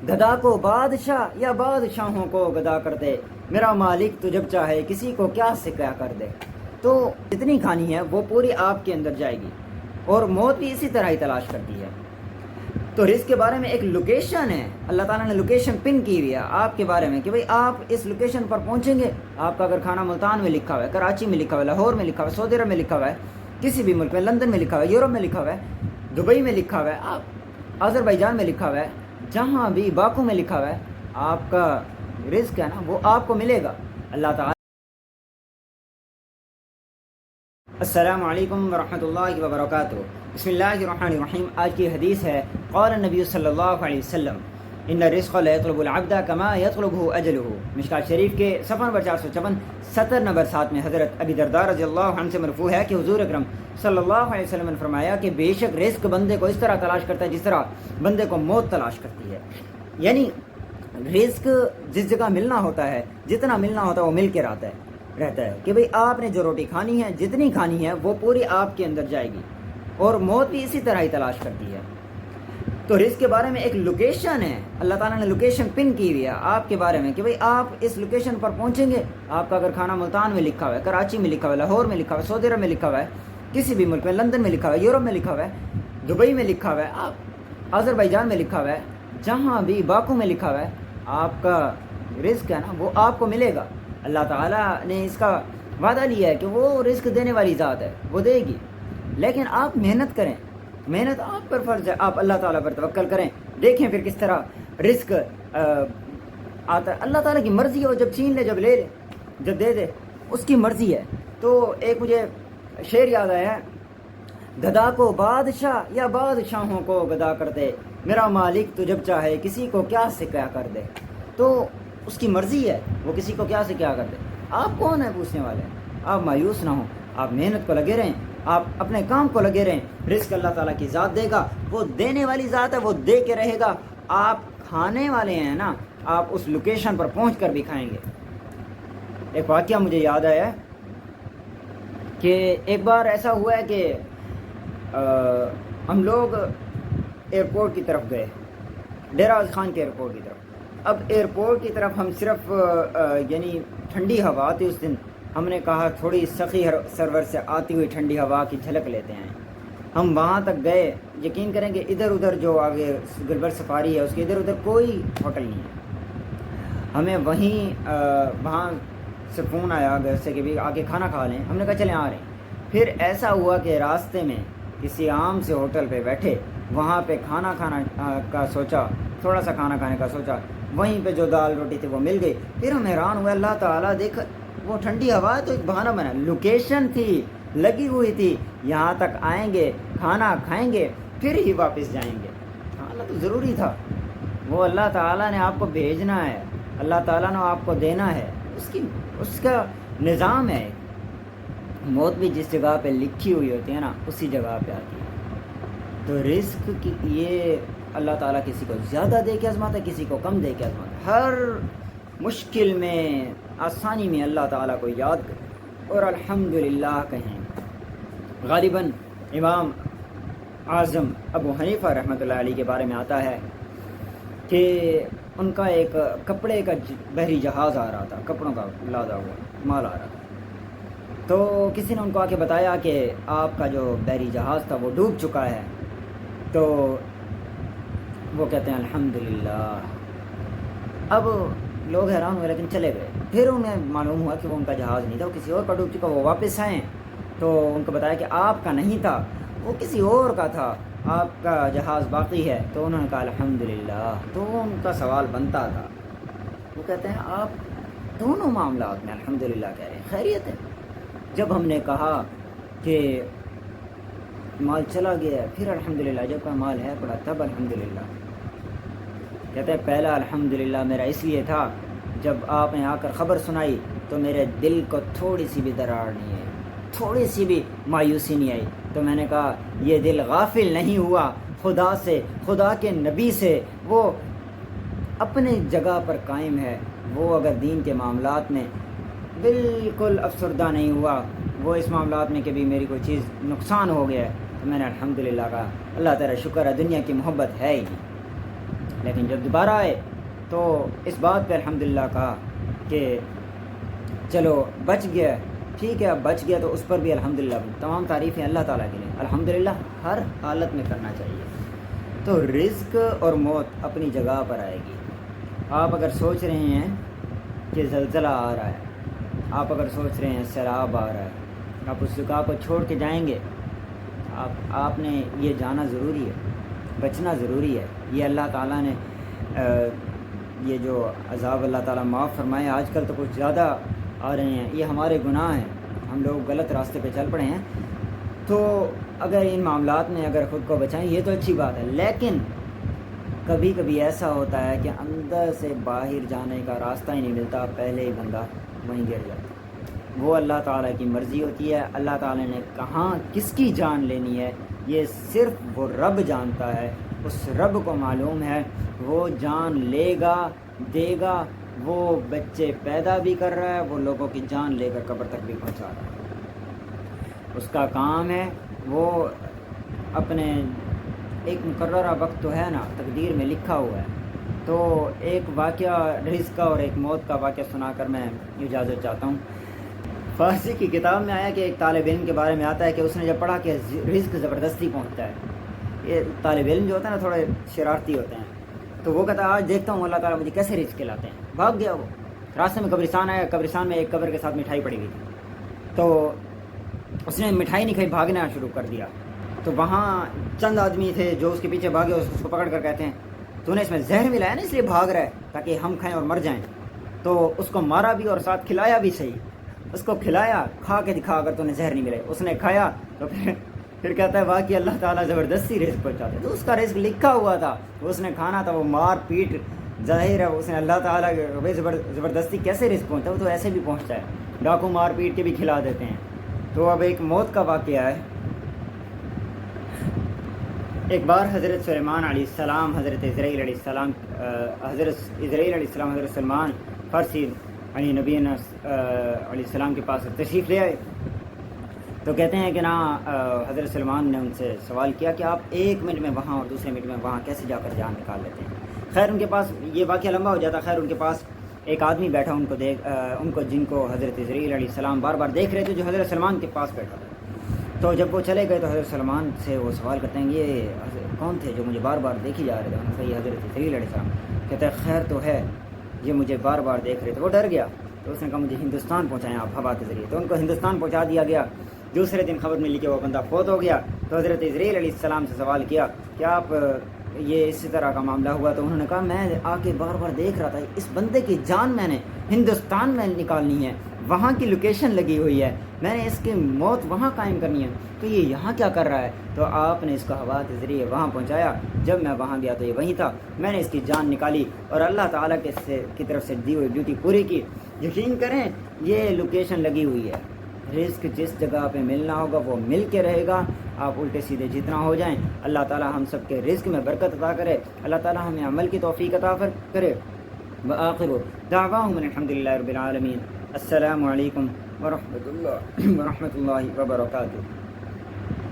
گدا کو بادشاہ یا بادشاہوں کو گدا کر دے، میرا مالک تو جب چاہے کسی کو کیا سے کیا کر دے۔ تو جتنی کھانی ہے وہ پوری آپ کے اندر جائے گی، اور موت بھی اسی طرح ہی تلاش کرتی ہے۔ تو رزق کے بارے میں ایک لوکیشن ہے، اللہ تعالیٰ نے لوکیشن پن کی ہوئی ہے آپ کے بارے میں کہ بھئی آپ اس لوکیشن پر پہنچیں گے۔ آپ کا اگر کھانا ملتان میں لکھا ہوا ہے، کراچی میں لکھا ہوا ہے، لاہور میں لکھا ہوا ہے، سعودی عرب میں لکھا ہوا ہے، کسی بھی ملک میں، لندن میں لکھا ہوا ہے، یورپ میں لکھا ہوا ہے، دبئی میں لکھا ہوا ہے، آپ آذربائیجان میں لکھا ہوا ہے، جہاں بھی باکو میں لکھا ہوا ہے، آپ کا رزق ہے نا وہ آپ کو ملے گا۔ اللہ تعالیٰ السلام علیکم ورحمۃ اللہ وبرکاتہ۔ بسم اللہ الرحمن الرحیم۔ آج کی حدیث ہے، قال النبی صلی اللہ علیہ وسلم ان الرزق لا يطلب العبد كما يطلبه اجله۔ مشکات شریف کے صفحہ نمبر 454 70 نمبر 7 میں حضرت ابی درداء رضی اللہ عنہ سے مرفوع ہے کہ حضور اکرم صلی اللہ علیہ وسلم نے فرمایا کہ بے شک رزق بندے کو اس طرح تلاش کرتا ہے جس طرح بندے کو موت تلاش کرتی ہے۔ یعنی رزق جس جگہ ملنا ہوتا ہے، جتنا ملنا ہوتا ہے وہ مل کے رہتا ہے کہ بھئی آپ نے جو روٹی کھانی ہے، جتنی کھانی ہے وہ پوری آپ کے اندر جائے گی، اور موت بھی اسی طرح ہی تلاش کرتی ہے۔ تو رزق کے بارے میں ایک لوکیشن ہے، اللہ تعالیٰ نے لوکیشن پن کی ہوئی ہے آپ کے بارے میں کہ بھئی آپ اس لوکیشن پر پہنچیں گے۔ آپ کا اگر کھانا ملتان میں لکھا ہوا ہے، کراچی میں لکھا ہوا ہے، لاہور میں لکھا ہوا ہے، سعودی عرب میں لکھا ہوا ہے، کسی بھی ملک میں، لندن میں لکھا ہوا ہے، یورپ میں لکھا ہوا ہے، دبئی میں لکھا ہوا ہے، آپ آذربائیجان میں لکھا ہوا ہے، جہاں بھی باکو میں لکھا ہوا ہے، آپ کا رزق ہے نا وہ آپ کو ملے گا۔ اللہ تعالیٰ نے اس کا وعدہ لیا ہے کہ وہ رزق دینے والی ذات ہے، وہ دے گی، لیکن آپ محنت کریں، محنت آپ پر فرض ہے، آپ اللہ تعالیٰ پر توکل کریں۔ دیکھیں پھر کس طرح رزق آتا ہے، اللہ تعالیٰ کی مرضی ہے، وہ جب چھین لے، جب لے لے، جب دے دے، اس کی مرضی ہے۔ تو ایک مجھے شعر یاد آیا ہے، گدا کو بادشاہ یا بادشاہوں کو گدا کر دے، میرا مالک تو جب چاہے کسی کو کیا سے کیا کر دے۔ تو اس کی مرضی ہے، وہ کسی کو کیا سے کیا کر دے۔ آپ کون ہیں پوچھنے والے؟ آپ مایوس نہ ہوں، آپ محنت کو لگے رہیں، آپ اپنے کام کو لگے رہیں۔ رزق اللہ تعالیٰ کی ذات دے گا، وہ دینے والی ذات ہے، وہ دے کے رہے گا۔ آپ کھانے والے ہیں نا، آپ اس لوکیشن پر پہنچ کر بھی کھائیں گے۔ ایک واقعہ مجھے یاد آیا کہ ایک بار ایسا ہوا ہے کہ ہم لوگ ایئرپورٹ کی طرف گئے، ڈیرہ غازی خان کے ایئرپورٹ کی طرف۔ اب ایئرپورٹ کی طرف ہم صرف یعنی ٹھنڈی ہوا آتی، اس دن ہم نے کہا تھوڑی سخی سرور سے آتی ہوئی ٹھنڈی ہوا کی جھلک لیتے ہیں۔ ہم وہاں تک گئے، یقین کریں کہ ادھر ادھر جو آگے گلبر سفاری ہے اس کے ادھر ادھر کوئی ہوٹل نہیں ہے۔ ہمیں وہاں سے فون آیا گھر سے کہ بھی آگے کھانا کھا لیں۔ ہم نے کہا چلیں آ رہے ہیں۔ پھر ایسا ہوا کہ راستے میں کسی عام سے ہوٹل پہ بیٹھے، وہاں پہ کھانا کا سوچا، تھوڑا سا کھانا کھانے کا سوچا، وہیں پہ جو دال روٹی تھی وہ مل گئی۔ پھر ہم حیران ہوئے، اللہ تعالیٰ دیکھ، وہ ٹھنڈی ہوا تو ایک بہانہ بنا، لوکیشن تھی، لگی ہوئی تھی، یہاں تک آئیں گے، کھانا کھائیں گے، پھر ہی واپس جائیں گے۔ کھانا تو ضروری تھا، وہ اللہ تعالیٰ نے آپ کو بھیجنا ہے، اللہ تعالیٰ نے آپ کو دینا ہے، اس کا نظام ہے۔ موت بھی جس جگہ پہ لکھی ہوئی ہوتی ہے نا، اسی جگہ پہ آتی ہے۔ تو رزق کی یہ اللہ تعالیٰ کسی کو زیادہ دے کے آزماتا ہے، کسی کو کم دے کے آزماتا ہے۔ ہر مشکل میں، آسانی میں اللہ تعالیٰ کو یاد کریں اور الحمدللہ کہیں۔ غالباً امام اعظم ابو حنیفہ رحمۃ اللہ علیہ کے بارے میں آتا ہے کہ ان کا ایک کپڑے کا بحری جہاز آ رہا تھا، کپڑوں کا لادا ہوا مال آ رہا تھا۔ تو کسی نے ان کو آ کے بتایا کہ آپ کا جو بحری جہاز تھا وہ ڈوب چکا ہے۔ تو وہ کہتے ہیں الحمدللہ۔ اب لوگ حیران ہوئے لیکن چلے گئے۔ پھر انہیں معلوم ہوا کہ وہ ان کا جہاز نہیں تھا، وہ کسی اور کا ڈوب چکا۔ وہ واپس آئیں تو ان کو بتایا کہ آپ کا نہیں تھا، وہ کسی اور کا تھا، آپ کا جہاز باقی ہے۔ تو انہوں نے کہا الحمدللہ۔ تو ان کا سوال بنتا تھا، وہ کہتے ہیں آپ دونوں معاملات میں الحمدللہ کہہ رہے ہیں، خیریت ہے؟ جب ہم نے کہا کہ مال چلا گیا ہے پھر الحمدللہ، جب کا مال ہے پڑا تب الحمدللہ۔ کہتے ہیں پہلا الحمدللہ میرا اس لیے تھا، جب آپ نے آ کر خبر سنائی تو میرے دل کو تھوڑی سی بھی درار نہیں آئی، تھوڑی سی بھی مایوسی نہیں آئی۔ تو میں نے کہا یہ دل غافل نہیں ہوا خدا سے، خدا کے نبی سے، وہ اپنے جگہ پر قائم ہے۔ وہ اگر دین کے معاملات میں بالکل افسردہ نہیں ہوا، وہ اس معاملات میں کہ بھی میری کوئی چیز نقصان ہو گیا ہے، تو میں نے الحمدللہ کہا اللہ تعالیٰ شکر ہے، دنیا کی محبت ہے ہی نہیں۔ لیکن جب دوبارہ آئے تو اس بات پہ الحمدللہ کہا کہ چلو بچ گیا، ٹھیک ہے اب بچ گیا تو اس پر بھی الحمدللہ تمام تعریفیں اللہ تعالیٰ کے لیے، الحمدللہ ہر حالت میں کرنا چاہیے۔ تو رزق اور موت اپنی جگہ پر آئے گی۔ آپ اگر سوچ رہے ہیں کہ زلزلہ آ رہا ہے، آپ اگر سوچ رہے ہیں سیلاب آ رہا ہے، آپ اس جگہ کو چھوڑ کے جائیں گے، آپ نے یہ جانا ضروری ہے، بچنا ضروری ہے۔ یہ اللہ تعالیٰ نے یہ جو عذاب اللہ تعالیٰ معاف فرمائے، آج کل تو کچھ زیادہ آ رہے ہیں، یہ ہمارے گناہ ہیں، ہم لوگ غلط راستے پہ چل پڑے ہیں۔ تو اگر ان معاملات میں اگر خود کو بچائیں یہ تو اچھی بات ہے، لیکن کبھی کبھی ایسا ہوتا ہے کہ اندر سے باہر جانے کا راستہ ہی نہیں ملتا، پہلے ہی بندہ وہیں گر جاتا ہے۔ وہ اللہ تعالیٰ کی مرضی ہوتی ہے، اللہ تعالیٰ نے کہاں کس کی جان لینی ہے یہ صرف وہ رب جانتا ہے، اس رب کو معلوم ہے، وہ جان لے گا دے گا۔ وہ بچے پیدا بھی کر رہا ہے، وہ لوگوں کی جان لے کر قبر تک بھی پہنچا رہا ہے، اس کا کام ہے۔ وہ اپنے ایک مقررہ وقت تو ہے نا، تقدیر میں لکھا ہوا ہے۔ تو ایک واقعہ رزق کا اور ایک موت کا واقعہ سنا کر میں اجازت چاہتا ہوں۔ فارسی کی کتاب میں آیا کہ ایک طالب علم کے بارے میں آتا ہے کہ اس نے جب پڑھا کہ رزق زبردستی پہنچتا ہے، یہ طالب علم جو ہوتا ہے نا تھوڑے شرارتی ہوتے ہیں، تو وہ کہتا ہے آج دیکھتا ہوں اللہ تعالیٰ مجھے کیسے رزق کھلاتے ہیں۔ بھاگ گیا وہ، راستے میں قبرستان آیا، قبرستان میں ایک قبر کے ساتھ مٹھائی پڑی ہوئی تھی، تو اس نے مٹھائی نہیں کھائی، بھاگنا شروع کر دیا۔ تو وہاں چند آدمی تھے جو اس کے پیچھے بھاگے، اس کو پکڑ کر کہتے ہیں تو نے اس میں زہر ملایا نا، اس لیے بھاگ رہا ہے تاکہ ہم کھائیں اور مر جائیں۔ تو اس کو مارا بھی اور ساتھ کھلایا بھی، صحیح اس کو کھلایا، کھا کے دکھا اگر تو نے زہر نہیں ملے۔ اس نے کھایا تو پھر کہتا ہے واقعی اللہ تعالیٰ زبردستی رزق پہنچاتے، تو اس کا رزق لکھا ہوا تھا، اس نے کھانا تھا، وہ مار پیٹ ظاہر ہے اس نے اللہ تعالیٰ زبردستی کیسے رزق پہنچتا، وہ تو ایسے بھی پہنچتا ہے، ڈاکو مار پیٹ کے بھی کھلا دیتے ہیں۔ تو اب ایک موت کا واقعہ ہے۔ ایک بار حضرت سلیمان علیہ السلام، حضرت اسرائیل علیہ السلام، حضرت سلمان فارسی یعنی نبی علیہ السلام کے پاس تشریف لے آئے، تو کہتے ہیں کہ نا حضرت سلمان نے ان سے سوال کیا کہ آپ ایک منٹ میں وہاں اور دوسرے منٹ میں وہاں کیسے جا کر جان نکال لیتے ہیں۔ خیر ان کے پاس یہ واقعہ لمبا ہو جاتا، خیر ان کے پاس ایک آدمی بیٹھا ان کو جن کو حضرت اسرائیل علیہ السلام بار بار دیکھ رہے تھے، جو حضرت سلمان کے پاس بیٹھا تھا۔ تو جب وہ چلے گئے تو حضرت سلمان سے وہ سوال کرتے ہیں یہ کون تھے جو مجھے بار بار دیکھی جا رہے تھے؟ انہوں نے کہا یہ حضرت اسرائیل علیہ السلام۔ کہتے ہیں خیر تو ہے، یہ مجھے بار بار دیکھ رہے تھے۔ وہ ڈر گیا تو اس نے کہا مجھے ہندوستان پہنچائیں آپ ہوا کے ذریعے، تو ان کو ہندوستان پہنچا دیا گیا۔ دوسرے دن خبر ملی کہ وہ بندہ فوت ہو گیا، تو حضرت اسرائیل علیہ السلام سے سوال کیا کہ آپ یہ اسی طرح کا معاملہ ہوا؟ تو انہوں نے کہا میں آ کے بار بار دیکھ رہا تھا، اس بندے کی جان میں نے ہندوستان میں نکالنی ہے، وہاں کی لوکیشن لگی ہوئی ہے، میں نے اس کی موت وہاں قائم کرنی ہے، تو یہ یہاں کیا کر رہا ہے؟ تو آپ نے اس کو ہوا کے ذریعے وہاں پہنچایا۔ جب میں وہاں گیا تو یہ وہیں تھا، میں نے اس کی جان نکالی اور اللہ تعالیٰ کی طرف سے دی ہوئی ڈیوٹی پوری کی۔ یقین کریں یہ لوکیشن لگی ہوئی ہے، رزق جس جگہ پہ ملنا ہوگا وہ مل کے رہے گا، آپ الٹے سیدھے جتنا ہو جائیں۔ اللہ تعالیٰ ہم سب کے رزق میں برکت عطا کرے، اللہ تعالیٰ ہمیں عمل کی توفیق عطا کرے۔ وآخر دعواہم الحمدللہ رب العالمین۔ السلام علیکم ورحمۃ اللہ وبرکاتہ۔